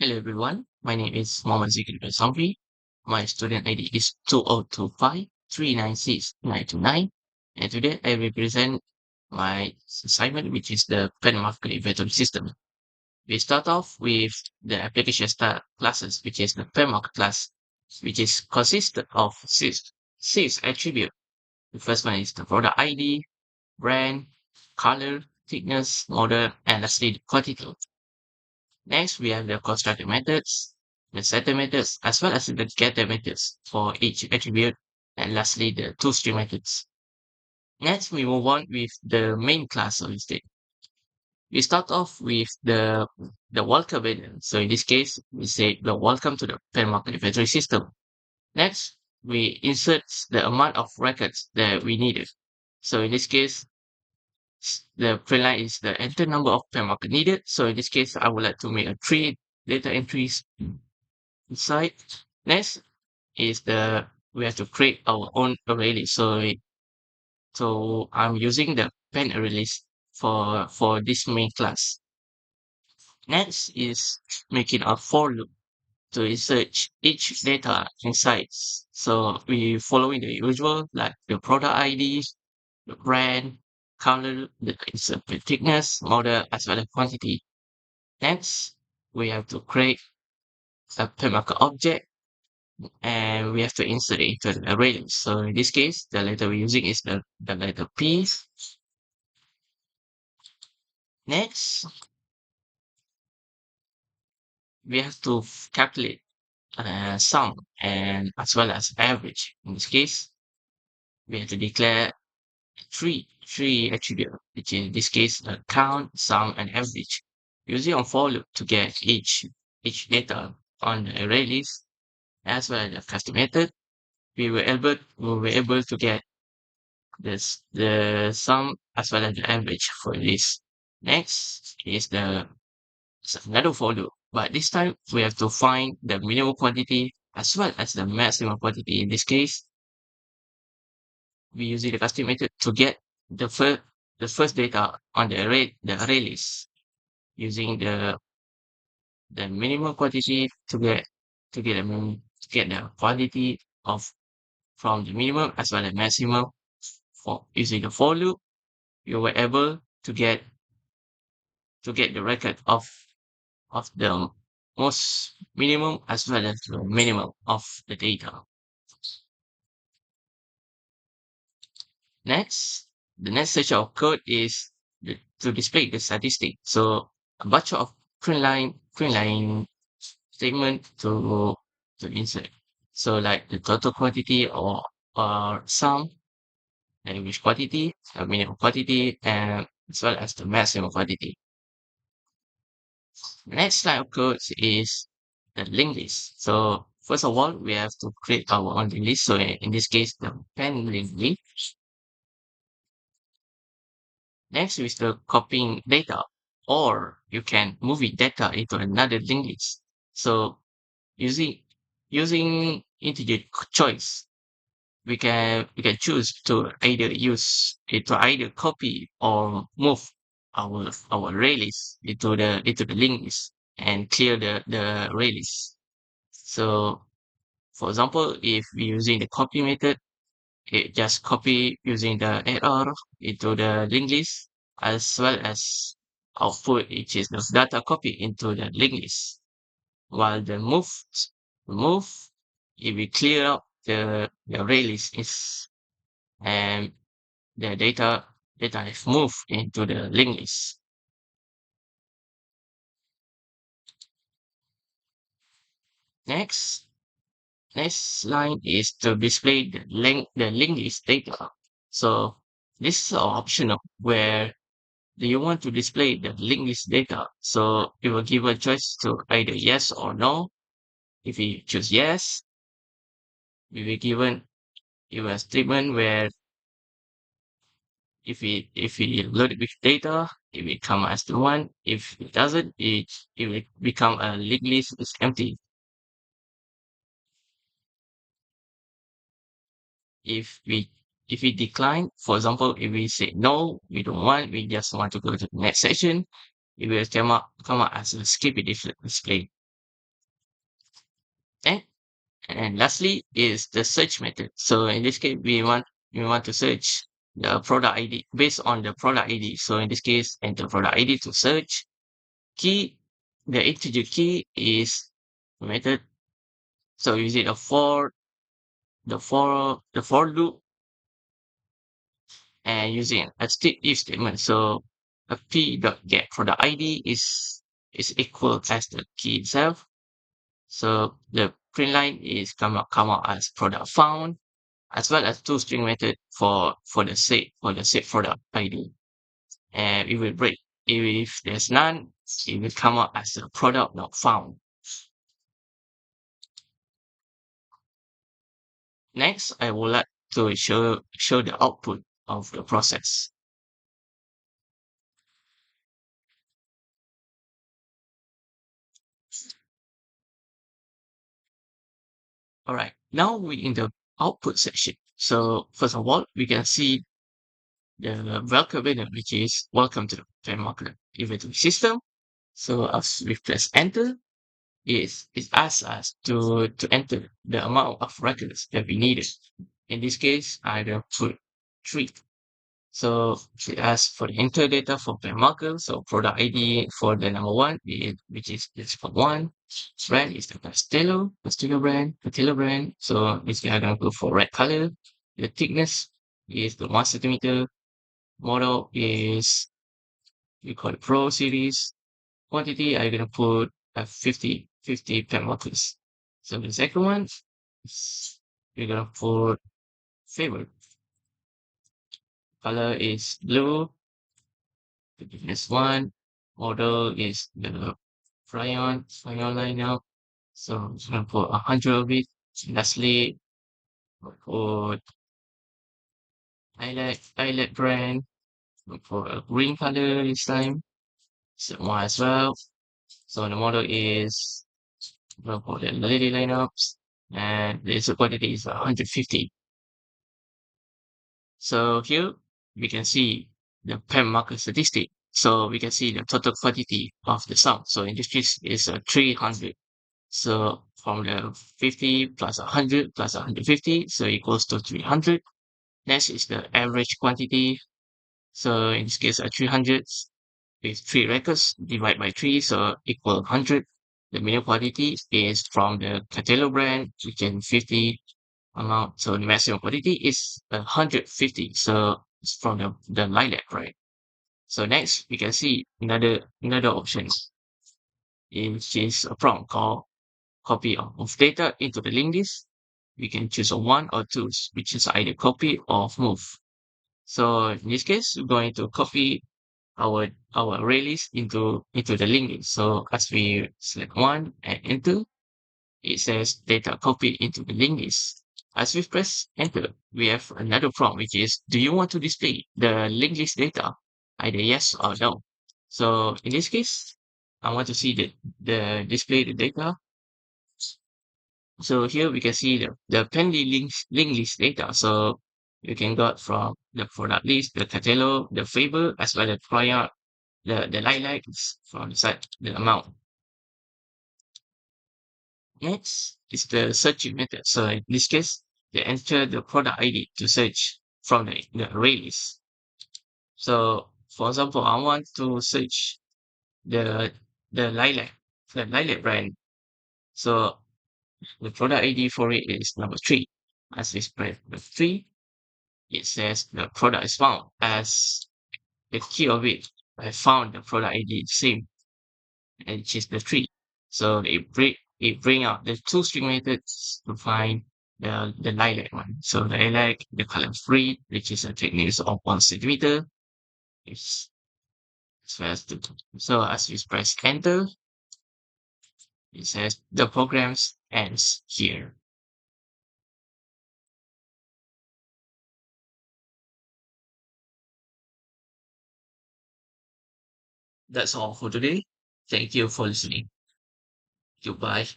Hello everyone, my name is Mohammed Zikri Samri. My student ID is 2025396929, and today I represent my assignment, which is the pen marker inventory system. We start off with the application start classes, which is the pen marker class, which is consisted of six attributes. The first one is the product ID, brand, color, thickness, model, and lastly the quantity. Next, we have the constructor methods, the setter methods, as well as the getter methods for each attribute, and lastly, the toString methods. Next, we move on with the main class of instead. We start off with the welcome method. So in this case, we say the welcome to the pen market inventory system. Next, we insert the amount of records that we needed. So in this case, the print line is the enter number of pen market needed. So in this case, I would like to make a three data entries inside. Next is the we have to create our own array list. So I'm using the pen array list for this main class. Next is making a for loop to insert each data inside. So we following the usual like the product ID, the brand, color, the insert the thickness, model, as well as quantity. Next, we have to create a pen marker object and we have to insert it into the array list. So in this case, the letter we're using is the letter P. Next, we have to calculate sum and as well as average. In this case, we have to declare three attribute, which in this case count, sum, and average. Using a for loop to get each data on the array list as well as the custom method, we were able to get the sum as well as the average for this. Next is another for loop, but this time we have to find the minimum quantity as well as the maximum quantity. In this case, we using the custom method to get the first data on the array list using the minimum quantity to get the quantity of from the minimum as well as maximum. For using the for loop, you were able to get the record of the most minimum as well as the minimum of the data. Next, the next section of code is to display the statistic. So a bunch of print line statement to insert. So like the total quantity or sum, and which quantity, the minimum quantity, and as well as the maximum quantity. The next line of code is the linked list. So first of all, we have to create our own linked list. So in this case, the pen linked list. Next is the copying data, or you can move it data into another linked list. So using using integer choice, we can choose to either copy or move our array list into the linked list and clear the array list. So for example, if we're using the copy method, it just copy using the error into the linked list as well as output, which is the data copy into the linked list. While the move, if we clear up the array list is and the data is moved into the linked list. Next, next line is to display the linked list data. So this is optional where do you want to display the linked list data? So you will give a choice to either yes or no. If you choose yes, we will given you a statement where if we load it with data, it will come as the one. If it doesn't, it will become a linked list is empty. If we decline, for example, if we say no, we don't want, we just want to go to the next section, it will come up as a skip display. And and lastly is the search method. So in this case, we want to search the product ID based on the product ID. So in this case, enter product ID to search. Key, the integer key is method. So using the for loop and using a strict if statement. So a p dot get product ID is equal as the key itself. So the print line is come out as product found, as well as two string method for the set product ID. And it will break. If there's none, it will come out as a product not found. Next, I would like to show the output of the process. All right, now we're in the output section. So first of all, we can see the welcome banner, which is welcome to the FanMarket inventory system. So as we press enter, it asks us to enter the amount of records that we needed. In this case, I will put 3. So it asks for the enter data for per marker. So product ID for the number one, which is this for one. Brand is the Castello brand. So this we are gonna go for red color. The thickness is the 1 centimeter. Model is we call it Pro series. Quantity I'm gonna put 50 per markers. So the second one is we're gonna put favorite. Color is blue. The thickness one. Model is the Fryon lineup. So I'm just gonna put 100 of it. Lastly, we'll put Eyelet brand. We'll put a green color this time. So one as well. So the model is we'll put the lady lineups and the insert quantity is 150. So here we can see the pen marker statistic. So we can see the total quantity of the sum. So in this case is 300. So from the 50 plus 100 plus 150, so equals to 300. Next is the average quantity. So in this case, 300 with 3 records divided by 3, so equal 100. The minimum quantity is from the Catelo brand, which is 50 amount. So the maximum quantity is 150. So it's from the lilac, right? So next we can see another option, which is a prompt called copy of data into the linked list. We can choose a one or two, which is either copy or move. So in this case, we're going to copy our array list into the linked list. So as we select one and enter, it says data copy into the linked list. As we press enter, we have another prompt, which is, do you want to display the linked list data? Either yes or no. So in this case, I want to see the display the data. So here we can see the pending link list data. So you can got from the product list, the catalog, the favor, as well as prior, the lilacs from the site, the amount. Next is the searching method. So in this case, they enter the product ID to search from the array list. So for example, I want to search the the lilac, the lilac brand. So the product ID for it is number 3. As we spread the 3, it says the product is found. As the key of it, I found the product ID same, and which is the 3. So it bring out the two string methods to find the lilac one. So the lilac, the column 3, which is a thickness of 1 centimeter, is as to so as we press enter, it says the programs ends here. That's all for today. Thank you for listening. Goodbye.